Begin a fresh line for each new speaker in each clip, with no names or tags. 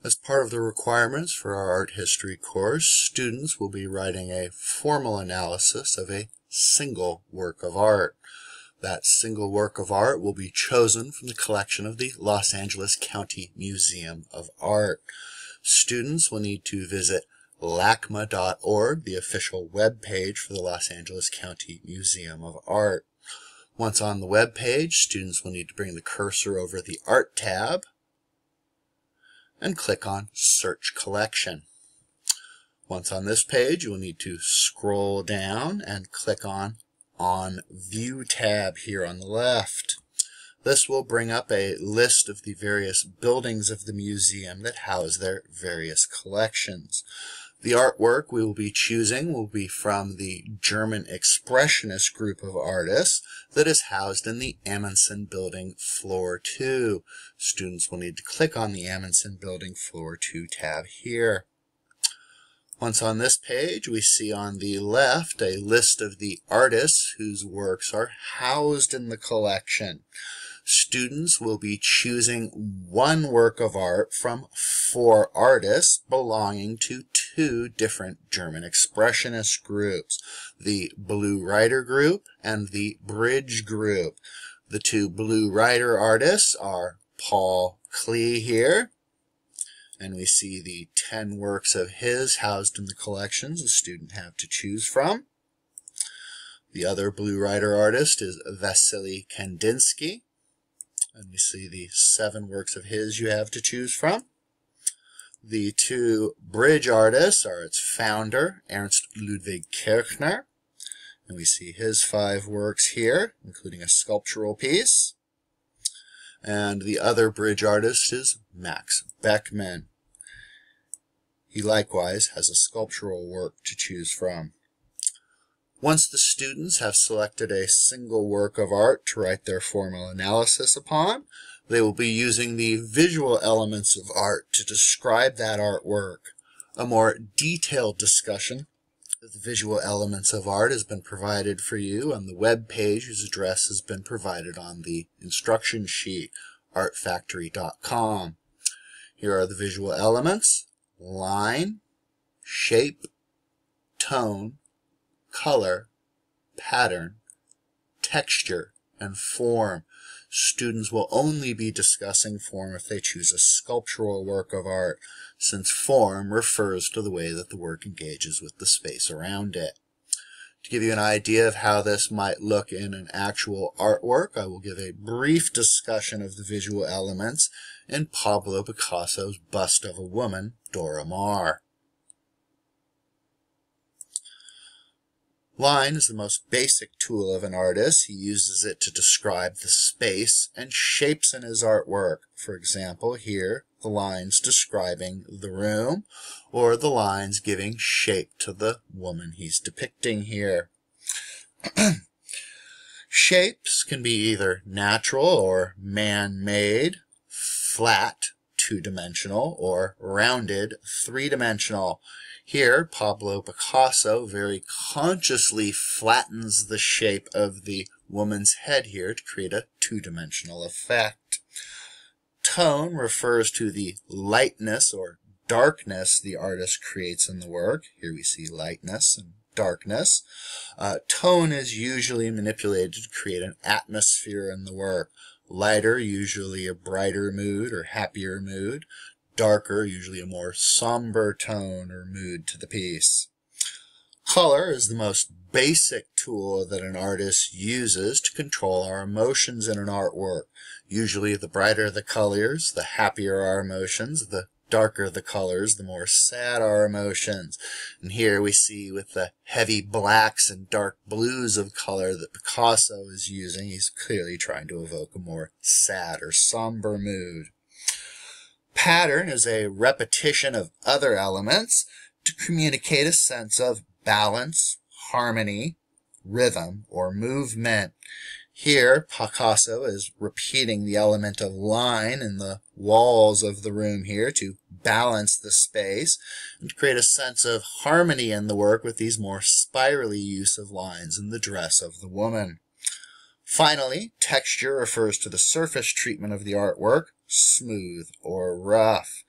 As part of the requirements for our art history course, students will be writing a formal analysis of a single work of art. That single work of art will be chosen from the collection of the Los Angeles County Museum of Art. Students will need to visit LACMA.org, the official web page for the Los Angeles County Museum of Art. Once on the web page, students will need to bring the cursor over the Art tab and click on Search Collection. Once on this page, you will need to scroll down and click on View tab here on the left. This will bring up a list of the various buildings of the museum that house their various collections. The artwork we will be choosing will be from the German Expressionist group of artists that is housed in the Amundsen Building Floor 2. Students will need to click on the Amundsen Building Floor 2 tab here. Once on this page, we see on the left a list of the artists whose works are housed in the collection. Students will be choosing one work of art from 4 artists belonging to 2 different German Expressionist groups, the Blue Rider group and the Bridge group. The 2 Blue Rider artists are Paul Klee here, and we see the 10 works of his housed in the collections a student have to choose from. The other Blue Rider artist is Vasily Kandinsky, and we see the 7 works of his you have to choose from. The 2 Bridge artists are its founder, Ernst Ludwig Kirchner, and we see his 5 works here, including a sculptural piece. And the other Bridge artist is Max Beckmann. He likewise has a sculptural work to choose from. Once the students have selected a single work of art to write their formal analysis upon, they will be using the visual elements of art to describe that artwork. A more detailed discussion of the visual elements of art has been provided for you on the web page whose address has been provided on the instruction sheet, artfactory.com. Here are the visual elements: line, shape, tone, color, pattern, texture, and form. Students will only be discussing form if they choose a sculptural work of art, since form refers to the way that the work engages with the space around it. To give you an idea of how this might look in an actual artwork, I will give a brief discussion of the visual elements in Pablo Picasso's Bust of a Woman, Dora Maar. Line is the most basic tool of an artist. He uses it to describe the space and shapes in his artwork. For example, here, the lines describing the room, or the lines giving shape to the woman he's depicting here. Shapes can be either natural or man-made, flat, 2-dimensional, or rounded, 3-dimensional. Here, Pablo Picasso very consciously flattens the shape of the woman's head here to create a 2-dimensional effect. Tone refers to the lightness or darkness the artist creates in the work. Here we see lightness and darkness. Tone is usually manipulated to create an atmosphere in the work. Lighter, usually a brighter mood or happier mood. Darker, usually a more somber tone or mood to the piece. Color is the most basic tool that an artist uses to control our emotions in an artwork. Usually the brighter the colors, the happier our emotions. The darker the colors, the more sad our emotions. And here we see with the heavy blacks and dark blues of color that Picasso is using, he's clearly trying to evoke a more sad or somber mood. Pattern is a repetition of other elements to communicate a sense of balance, harmony, rhythm, or movement. Here, Picasso is repeating the element of line in the walls of the room here to balance the space and to create a sense of harmony in the work with these more spirally use of lines in the dress of the woman. Finally, texture refers to the surface treatment of the artwork, smooth or rough.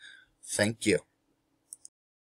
Thank you.